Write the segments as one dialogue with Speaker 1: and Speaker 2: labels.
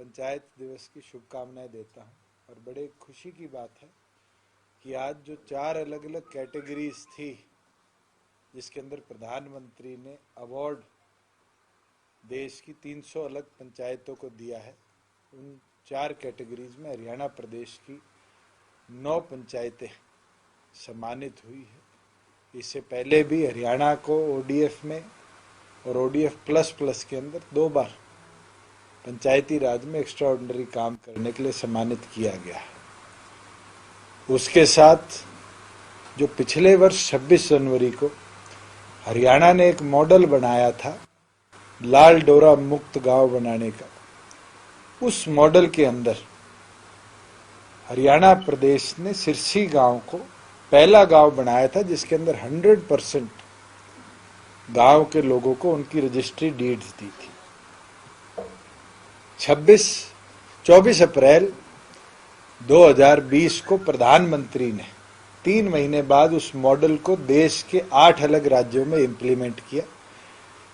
Speaker 1: पंचायत दिवस की शुभकामनाएं देता हूं। और बड़े खुशी की बात है कि आज जो 4 अलग अलग कैटेगरीज थी जिसके अंदर प्रधानमंत्री ने अवार्ड देश की 300 अलग पंचायतों को दिया है, उन 4 कैटेगरीज में हरियाणा प्रदेश की 9 पंचायतें सम्मानित हुई है। इससे पहले भी हरियाणा को ओडीएफ में और ओडीएफ प्लस प्लस के अंदर 2 बार पंचायती राज में एक्स्ट्राऑर्डिनरी काम करने के लिए सम्मानित किया गया है। उसके साथ जो पिछले वर्ष 26 जनवरी को हरियाणा ने एक मॉडल बनाया था लाल डोरा मुक्त गांव बनाने का, उस मॉडल के अंदर हरियाणा प्रदेश ने सिरसी गांव को पहला गांव बनाया था जिसके अंदर 100% गांव के लोगों को उनकी रजिस्ट्री डीड्स दी थी। 24 अप्रैल 2020 को प्रधानमंत्री ने 3 महीने बाद उस मॉडल को देश के 8 अलग राज्यों में इंप्लीमेंट किया,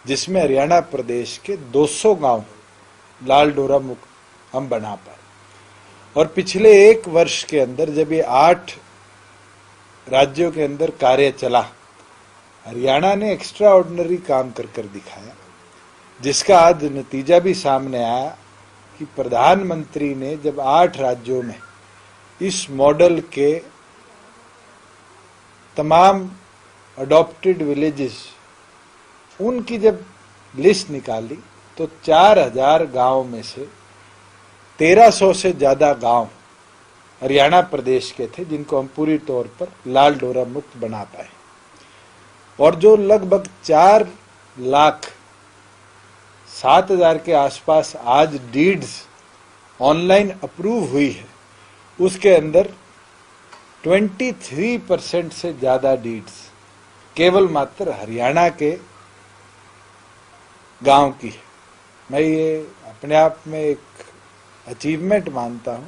Speaker 1: जिसमें हरियाणा प्रदेश के 200 गांव लाल डोरा मुक्त हम बना पाए। और पिछले 1 वर्ष के अंदर जब ये 8 राज्यों के अंदर कार्य चला, हरियाणा ने एक्स्ट्रा ऑर्डिनरी काम कर दिखाया, जिसका आज नतीजा भी सामने आया कि प्रधानमंत्री ने जब 8 राज्यों में इस मॉडल के तमाम अडॉप्टेड विलेजेस उनकी जब लिस्ट निकाली तो 4000 गांव में से 1300 से ज्यादा गांव हरियाणा प्रदेश के थे जिनको हम पूरी तौर पर लाल डोरा मुक्त बना पाए। और जो लगभग 4,07,000 के आसपास आज डीड्स ऑनलाइन अप्रूव हुई है, उसके अंदर 23% से ज्यादा डीड्स केवल मात्र हरियाणा के गांव की है। मैं ये अपने आप में एक अचीवमेंट मानता हूं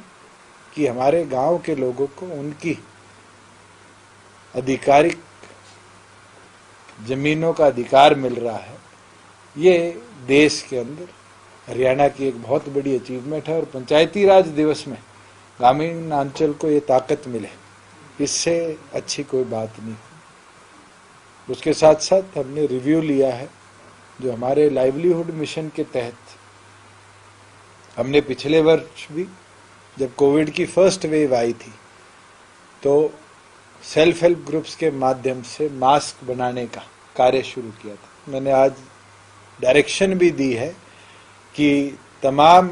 Speaker 1: कि हमारे गांव के लोगों को उनकी आधिकारिक जमीनों का अधिकार मिल रहा है। ये देश के अंदर हरियाणा की एक बहुत बड़ी अचीवमेंट है। और पंचायती राज दिवस में ग्रामीण अंचल को ये ताकत मिले, इससे अच्छी कोई बात नहीं। उसके साथ साथ हमने रिव्यू लिया है जो हमारे लाइवलीहुड मिशन के तहत हमने पिछले वर्ष भी जब कोविड की फर्स्ट वेव आई थी तो सेल्फ हेल्प ग्रुप्स के माध्यम से मास्क बनाने का कार्य शुरू किया था। मैंने आज डायरेक्शन भी दी है कि तमाम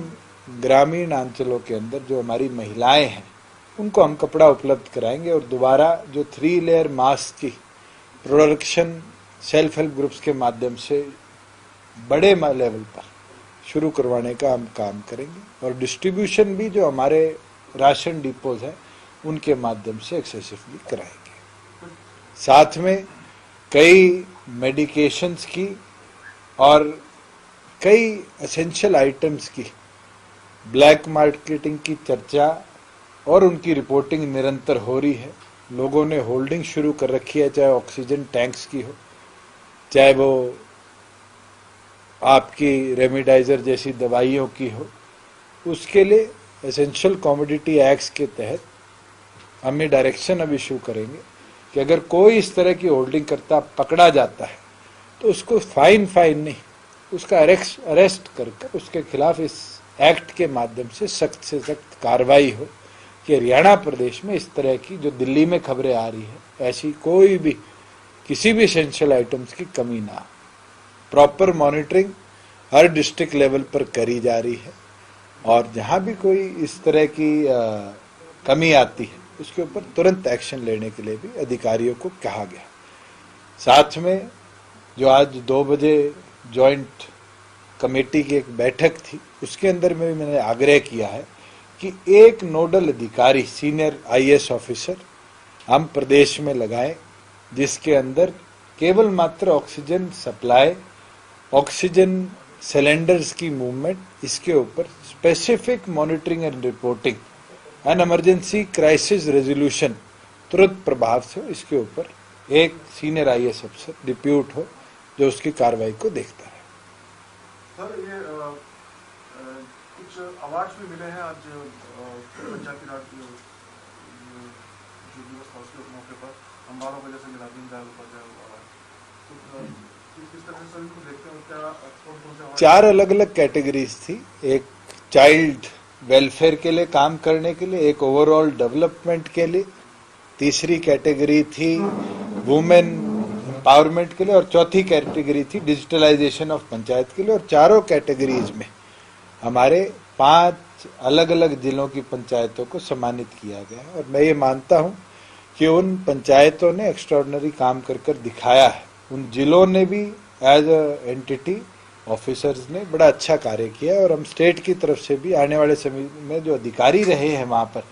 Speaker 1: ग्रामीण अंचलों के अंदर जो हमारी महिलाएं हैं उनको हम कपड़ा उपलब्ध कराएंगे और दोबारा जो 3 लेयर मास्क की प्रोडक्शन सेल्फ हेल्प ग्रुप्स के माध्यम से बड़े लेवल पर शुरू करवाने का हम काम करेंगे। और डिस्ट्रीब्यूशन भी जो हमारे राशन डिपोज है उनके माध्यम से एक्सेसिवली कराएंगे। साथ में कई मेडिकेशंस की और कई एसेंशियल आइटम्स की ब्लैक मार्केटिंग की चर्चा और उनकी रिपोर्टिंग निरंतर हो रही है। लोगों ने होल्डिंग शुरू कर रखी है, चाहे ऑक्सीजन टैंक्स की हो, चाहे वो आपकी रेमडेसिविर जैसी दवाइयों की हो। उसके लिए एसेंशियल कमोडिटी एक्ट के तहत हम ये डायरेक्शन अब इशू करेंगे कि अगर कोई इस तरह की होल्डिंग करता पकड़ा जाता है तो उसको फाइन नहीं, उसका अरेस्ट कर उसके खिलाफ इस एक्ट के माध्यम से सख्त कार्रवाई हो कि हरियाणा प्रदेश में इस तरह की जो दिल्ली में खबरें आ रही है ऐसी कोई भी किसी भी एसेंशियल आइटम्स की कमी ना हो। प्रॉपर मॉनिटरिंग हर डिस्ट्रिक्ट लेवल पर करी जा रही है और जहां भी कोई इस तरह की कमी आती है उसके ऊपर तुरंत एक्शन लेने के लिए भी अधिकारियों को कहा गया। साथ में जो आज 2 बजे जॉइंट कमेटी की एक बैठक थी उसके अंदर में भी मैंने आग्रह किया है कि एक नोडल अधिकारी सीनियर आईएएस ऑफिसर हम प्रदेश में लगाएं जिसके अंदर केवल मात्र ऑक्सीजन सप्लाई, ऑक्सीजन सिलेंडर्स की मूवमेंट, इसके ऊपर specific monitoring and reporting and emergency crisis resolution तुरंत प्रभाव से इसके ऊपर एक सीनियर आईएएस अफसर डिप्यूट हो जो उसकी कार्रवाई को देखता रहे।
Speaker 2: सर, ये कुछ अवार्ड्स भी मिले हैं आज पंचायती राज जो दिवस था उसके मौके पर अम्बालों को जैसे मिला दीनदयाल उपाध्याय अवार्ड, तो किस तरह से सभी को देखते हैं, क्या कौन कौन से अवार्ड?
Speaker 1: 4 अलग अलग कैटेगरीज थी। एक चाइल्ड वेलफेयर के लिए काम करने के लिए, एक ओवरऑल डेवलपमेंट के लिए, तीसरी कैटेगरी थी वुमेन एम्पावरमेंट के लिए और चौथी कैटेगरी थी डिजिटलाइजेशन ऑफ पंचायत के लिए। और चारों कैटेगरीज में हमारे 5 अलग अलग जिलों की पंचायतों को सम्मानित किया गया है। और मैं ये मानता हूं कि उन पंचायतों ने एक्स्ट्राऑर्डिनरी काम कर दिखाया है। उन जिलों ने भी एज अ एंटिटी ऑफिसर्स ने बड़ा अच्छा कार्य किया है। और हम स्टेट की तरफ से भी आने वाले समय में जो अधिकारी रहे हैं वहां पर,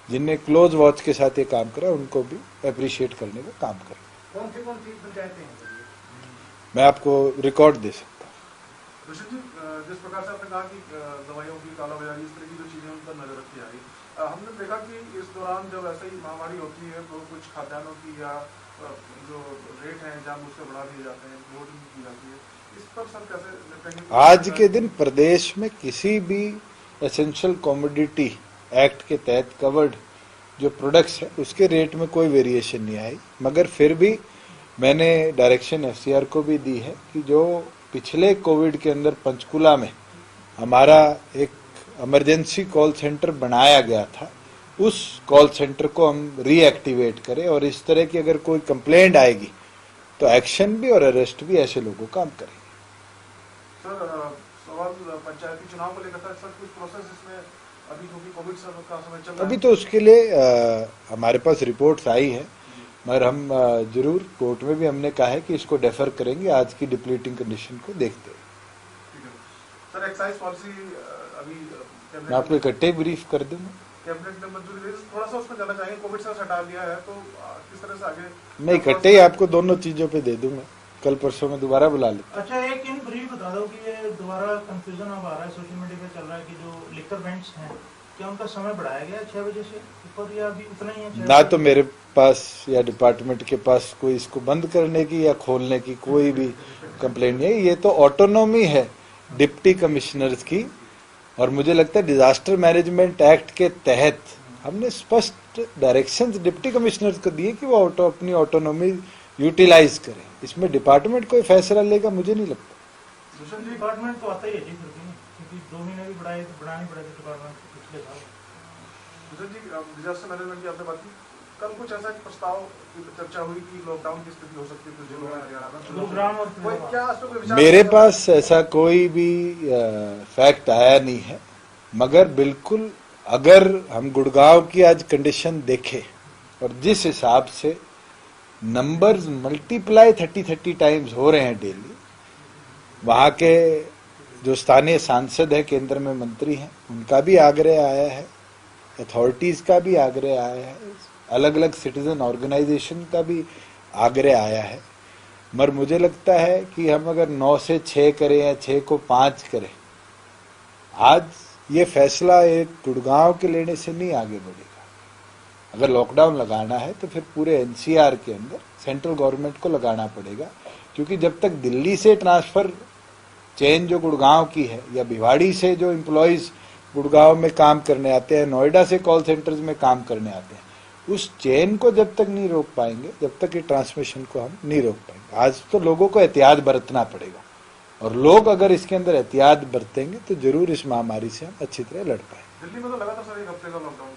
Speaker 1: जिनने क्लोज वॉच के साथ ये काम करा, उनको भी अप्रिशिएट करने का काम करें।
Speaker 3: कौन सी पंचायतें हैं?
Speaker 1: मैं आपको रिकॉर्ड दे सकता हूँ।
Speaker 2: ऋषि जी, जिस प्रकार से आपने कहा कि दवाइयों की कालाबाजारी, इस तरह की जो चीजें उन पर नजर रखी आई, हमने देखा कि इस दौरान जब ऐसे ही महामारी होती है तो कुछ खाद्यान्नों की या जो रेट है जानबूझकर बढ़ा दिए जाते हैं, होर्डिंग की जाती है, इस पर सर कैसे निपटेंगे?
Speaker 1: आज के दिन प्रदेश में किसी भी एसेंशियल कमोडिटी एक्ट के तहत कवर्ड जो प्रोडक्ट्स है उसके रेट में कोई वेरिएशन नहीं आई। मगर फिर भी मैंने डायरेक्शन एफसीआर को भी दी है कि जो पिछले कोविड के अंदर पंचकुला में हमारा एक इमरजेंसी कॉल सेंटर बनाया गया था, उस कॉल सेंटर को हम रीएक्टिवेट करें और इस तरह की अगर कोई कंप्लेंट आएगी तो एक्शन भी और अरेस्ट भी ऐसे लोगों का हम करेंगे।
Speaker 2: सर, सवाल पंचायती चुनाव को लेकर था सर, कुछ प्रोसेस इसमें अभी क्योंकि कोविड का समय चल रहा है,
Speaker 1: अभी तो उसके लिए हमारे पास रिपोर्ट्स आई है, मगर हम जरूर कोर्ट में भी हमने कहा है कि इसको डेफर करेंगे आज की डिप्लीटिंग कंडीशन को देखते हुए।
Speaker 2: ठीक है सर। एक्साइज पॉलिसी अभी
Speaker 1: मैं आपको इकट्ठे ब्रीफ कर दूंगा।
Speaker 2: कैबिनेट ने मंजूरी दी, थोड़ा सा उसमें जाना चाहेंगे, कोविड से हटा दिया है तो किस तरह से आगे?
Speaker 1: मैं इकट्ठे ही आपको दोनों चीजों पे दे दूंगा, कल परसों में दोबारा बुला लेते।
Speaker 3: अच्छा, एक इन ब्रीफ बता दो कि ये दोबारा कंफ्यूजन अब आ रहा है, सोशल मीडिया पे चल रहा है कि जो लिकर बैंड्स हैं, क्या उनका समय बढ़ाया गया 6 बजे से ऊपर या अभी उतना ही है?
Speaker 1: ना तो मेरे पास या डिपार्टमेंट के पास कोई इसको बंद करने की या खोलने की कोई भी कंप्लेंट नहीं है। ये तो ऑटोनॉमी है डिप्टी कमिश्नर्स की। और मुझे लगता है डिजास्टर मैनेजमेंट एक्ट के तहत हमने स्पष्ट डायरेक्शंस डिप्टी कमिश्नर्स को दिए कि वो अपनी ऑटोनॉमी यूटिलाइज करें। इसमें डिपार्टमेंट कोई फैसला लेगा मुझे नहीं लगता।
Speaker 3: डिपार्टमेंट तो आता ही है जी, फिर भी क्योंकि 2 महीने भी बढ़ानी पड़ेगी डिपार्टमेंट पिछले साल।
Speaker 2: जी, डिजास्टर मैनेजमेंट की आपने बात की, कल कुछ ऐसा प्रस्ताव की चर्चा हुई कि लॉकडाउन की स्थिति हो सकती है कुछ जिलों में, हरियाणा में, कोई क्या कोई विचार?
Speaker 1: मेरे पास ऐसा कोई भी फैक्ट आया नहीं है, मगर बिल्कुल अगर हम गुड़गांव की आज कंडीशन देखें और जिस हिसाब से नंबर्स मल्टीप्लाई 30 टाइम्स हो रहे हैं डेली, वहां के जो स्थानीय सांसद है, केंद्र में मंत्री हैं, उनका भी आग्रह आया है, अथॉरिटीज का भी आग्रह आया है, अलग अलग सिटीजन ऑर्गेनाइजेशन का भी आग्रह आया है। मगर मुझे लगता है कि हम अगर 9 से 6 करें या 6 को 5 करें, आज ये फैसला एक गुड़गांव के लेने से नहीं आगे बढ़ेगा। अगर लॉकडाउन लगाना है तो फिर पूरे एनसीआर के अंदर सेंट्रल गवर्नमेंट को लगाना पड़ेगा, क्योंकि जब तक दिल्ली से ट्रांसफर चेन जो गुड़गांव की है या भिवाड़ी से जो एम्प्लॉयज गुड़गांव में काम करने आते हैं, नोएडा से कॉल सेंटर्स में काम करने आते हैं, उस चेन को जब तक नहीं रोक पाएंगे, जब तक ये ट्रांसमिशन को हम नहीं रोक पाएंगे। आज तो लोगों को एहतियात बरतना पड़ेगा और लोग अगर इसके अंदर एहतियात बरतेंगे तो जरूर इस महामारी से हम अच्छी तरह लड़ पाएंगे।
Speaker 2: दिल्ली में तो लगातार सर 1 हफ्ते का लॉकडाउन,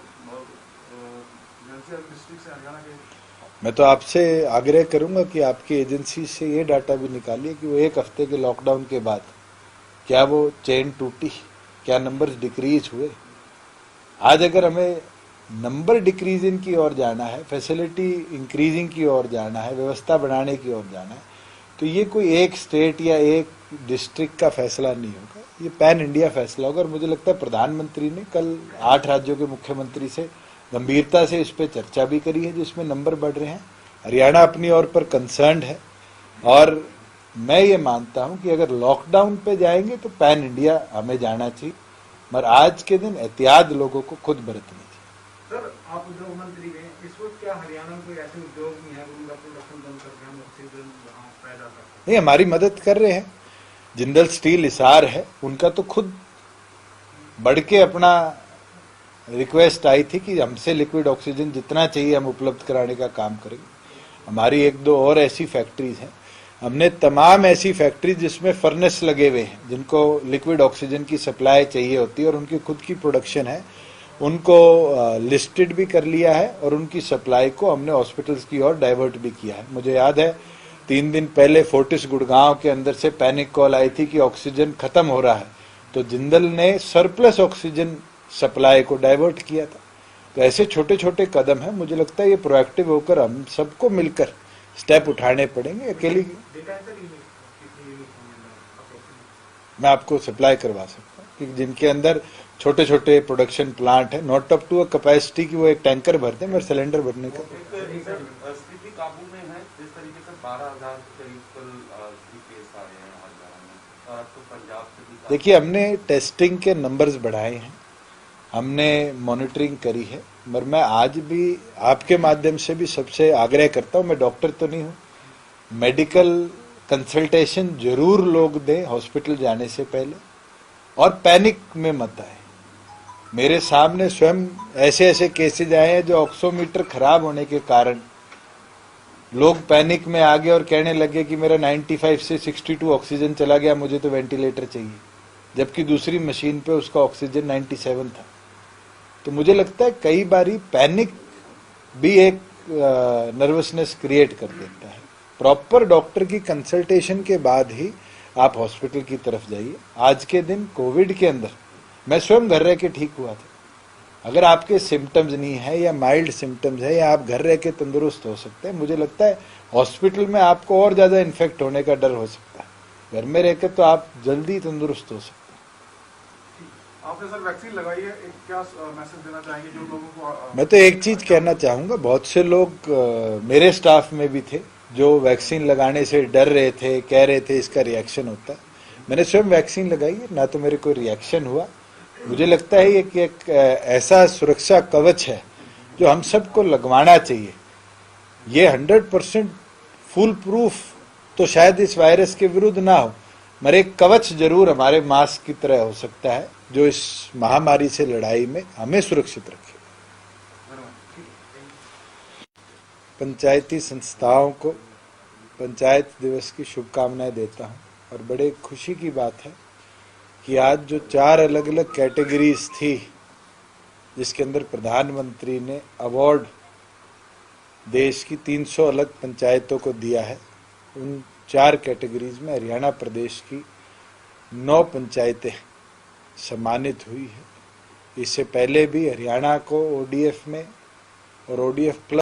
Speaker 2: डिस्ट्रिक्ट से हरियाणा के।
Speaker 1: मैं तो आपसे आग्रह करूंगा कि आपकी एजेंसी से ये डाटा भी निकालिए कि वो 1 हफ्ते के लॉकडाउन के बाद क्या वो चेन टूटी, क्या नंबर्स डिक्रीज हुए। आज अगर हमें नंबर डिक्रीजिंग की ओर जाना है, फैसिलिटी इंक्रीजिंग की ओर जाना है, व्यवस्था बढ़ाने की ओर जाना है, तो ये कोई एक स्टेट या एक डिस्ट्रिक्ट का फैसला नहीं होगा, ये पैन इंडिया फैसला होगा। और मुझे लगता है प्रधानमंत्री ने कल 8 राज्यों के मुख्यमंत्री से गंभीरता से इस पर चर्चा भी करी है, जिसमें नंबर बढ़ रहे हैं। हरियाणा अपनी ओर पर कंसर्न्ड है और मैं ये मानता हूं कि अगर लॉकडाउन पे जाएंगे तो पैन इंडिया हमें जाना चाहिए, मगर आज के दिन एहतियात लोगों को खुद बरतनी चाहिए।
Speaker 4: सर, आप उद्योग मंत्री हैं, इस वक्त क्या हरियाणा में कोई ऐसे उद्योग नहीं है उनका प्रोडक्शन बंद करके हम ऑक्सीजन वहाँ पैदा करते हैं?
Speaker 1: नहीं, हमारी मदद कर रहे हैं। जिंदल स्टील हिसार है, उनका तो खुद बढ़ के अपना रिक्वेस्ट आई थी कि हमसे लिक्विड ऑक्सीजन जितना चाहिए हम उपलब्ध कराने का काम करेंगे। हमारी एक दो और ऐसी फैक्ट्रीज हैं, हमने तमाम ऐसी फैक्ट्री जिसमें फर्नेस लगे हुए हैं, जिनको लिक्विड ऑक्सीजन की सप्लाई चाहिए होती है और उनकी खुद की प्रोडक्शन है, उनको लिस्टेड भी कर लिया है और उनकी सप्लाई को हमने हॉस्पिटल्स की ओर डाइवर्ट भी किया है। मुझे याद है 3 दिन पहले फोर्टिस गुड़गांव के अंदर से पैनिक कॉल आई थी कि ऑक्सीजन खत्म हो रहा है, तो जिंदल ने सरप्लस ऑक्सीजन सप्लाई को डाइवर्ट किया था। तो ऐसे छोटे छोटे कदम हैं, मुझे लगता है ये प्रोएक्टिव होकर हम सबको मिलकर स्टेप उठाने पड़ेंगे। अकेली मैं आपको सप्लाई करवा सकता हूँ कि जिनके अंदर छोटे छोटे प्रोडक्शन प्लांट है, not up to a capacity की वो एक टैंकर भरते हैं, मेरे सिलेंडर भरने का।
Speaker 5: स्थिति काबू में है, जिस तरीके से 12,000 करीब कल केस आ रहे हैं हरियाणा में, और अब तो पंजाब से भी।
Speaker 1: देखिए, हमने टेस्टिंग के नंबर्स बढ़ाए हैं, हमने मॉनिटरिंग करी है, मगर मैं आज भी आपके माध्यम से भी सबसे आग्रह करता हूं, मैं डॉक्टर तो नहीं हूं, मेडिकल कंसल्टेशन जरूर लोग दें हॉस्पिटल जाने से पहले और पैनिक में मत आए। मेरे सामने स्वयं ऐसे ऐसे केसेज आए हैं जो ऑक्सीमीटर खराब होने के कारण लोग पैनिक में आ गए और कहने लगे कि मेरा 95 से 62 ऑक्सीजन चला गया, मुझे तो वेंटिलेटर चाहिए, जबकि दूसरी मशीन पे उसका ऑक्सीजन 97 था। तो मुझे लगता है कई बारी पैनिक भी एक नर्वसनेस क्रिएट कर देता है। प्रॉपर डॉक्टर की कंसल्टेशन के बाद ही आप हॉस्पिटल की तरफ जाइए। आज के दिन कोविड के अंदर मैं स्वयं घर रह के ठीक हुआ था। अगर आपके सिम्टम्स नहीं है या माइल्ड सिम्टम्स है या आप घर रह के तंदुरुस्त हो सकते हैं, मुझे लगता है हॉस्पिटल में आपको और ज्यादा इन्फेक्ट होने का डर हो सकता है। घर में रहकर तो आप जल्दी तंदुरुस्त हो सकते हैं।
Speaker 2: आपने सर वैक्सीन लगाई है, एक क्या मैसेज देना चाहेंगे जो लोगों को?
Speaker 1: मैं तो एक चीज कहना चाहूंगा, बहुत से लोग मेरे स्टाफ में भी थे जो वैक्सीन लगाने से डर रहे थे, कह रहे थे इसका रिएक्शन होता है। मैंने स्वयं वैक्सीन लगाई है, ना तो मेरे कोई रिएक्शन हुआ। मुझे लगता है ये कि एक ऐसा सुरक्षा कवच है जो हम सबको लगवाना चाहिए। ये 100% फुल प्रूफ तो शायद इस वायरस के विरुद्ध ना हो, मगर एक कवच जरूर हमारे मास्क की तरह हो सकता है जो इस महामारी से लड़ाई में हमें सुरक्षित रखे। पंचायती संस्थाओं को पंचायत दिवस की शुभकामनाएं देता हूं और बड़े खुशी की बात है कि आज जो 4 अलग अलग कैटेगरीज थी जिसके अंदर प्रधानमंत्री ने अवार्ड देश की 300 अलग पंचायतों को दिया है, उन 4 कैटेगरीज में हरियाणा प्रदेश की 9 पंचायतें सम्मानित हुई है। इससे पहले भी हरियाणा को ओडीएफ में और ओडीएफ प्लस